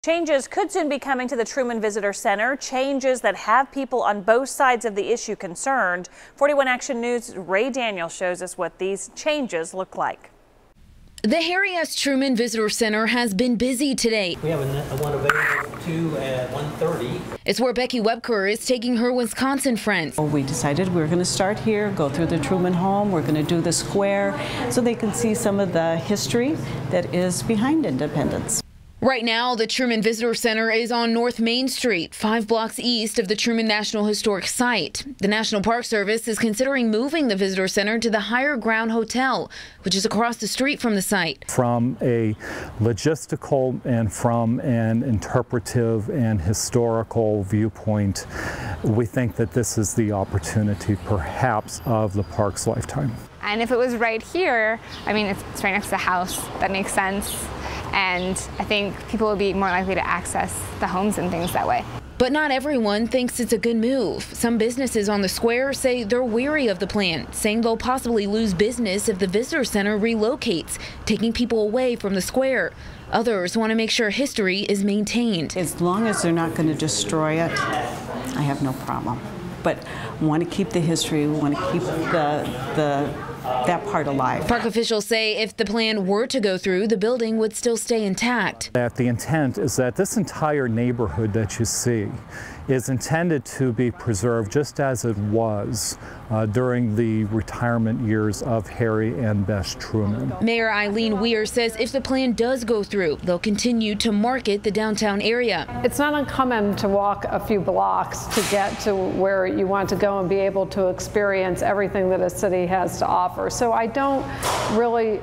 Changes could soon be coming to the Truman Visitor Center, changes that have people on both sides of the issue concerned. 41 Action News' Ray Daniel shows us what these changes look like. The Harry S. Truman Visitor Center has been busy today. We have one available too at 1:30. It's where Becky Webker is taking her Wisconsin friends. We decided we were going to start here, go through the Truman home. We're going to do the square so they can see some of the history that is behind independence. Right now, the Truman Visitor Center is on North Main Street, 5 blocks east of the Truman National Historic Site. The National Park Service is considering moving the Visitor Center to the Higher Ground Hotel, which is across the street from the site. From a logistical and from an interpretive and historical viewpoint, we think that this is the opportunity, perhaps, of the park's lifetime. And if it was right here, I mean, it's right next to the house. That makes sense. And I think people would be more likely to access the homes and things that way. But not everyone thinks it's a good move. Some businesses on the square say they're weary of the plan, saying they'll possibly lose business if the visitor center relocates, taking people away from the square. Others want to make sure history is maintained. As long as they're not going to destroy it, I have no problem. But we want to keep the history, we want to keep that part alive. Park officials say if the plan were to go through, the building would still stay intact. That the intent is that this entire neighborhood that you see is intended to be preserved just as it was during the retirement years of Harry and Bess Truman. Mayor Eileen Weir says if the plan does go through, they'll continue to market the downtown area. It's not uncommon to walk a few blocks to get to where you want to go and be able to experience everything that a city has to offer. So I don't really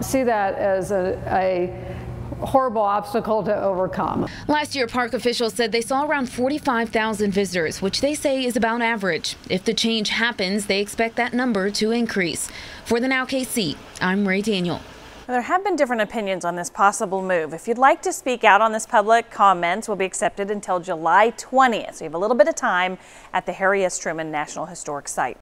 see that as a horrible obstacle to overcome. Last year, park officials said they saw around 45,000 visitors, which they say is about average. If the change happens, they expect that number to increase. For the Now KC, I'm Ray Daniel. There have been different opinions on this possible move. If you'd like to speak out on this, public comments will be accepted until July 20th. So you have a little bit of time at the Harry S. Truman National Historic Site.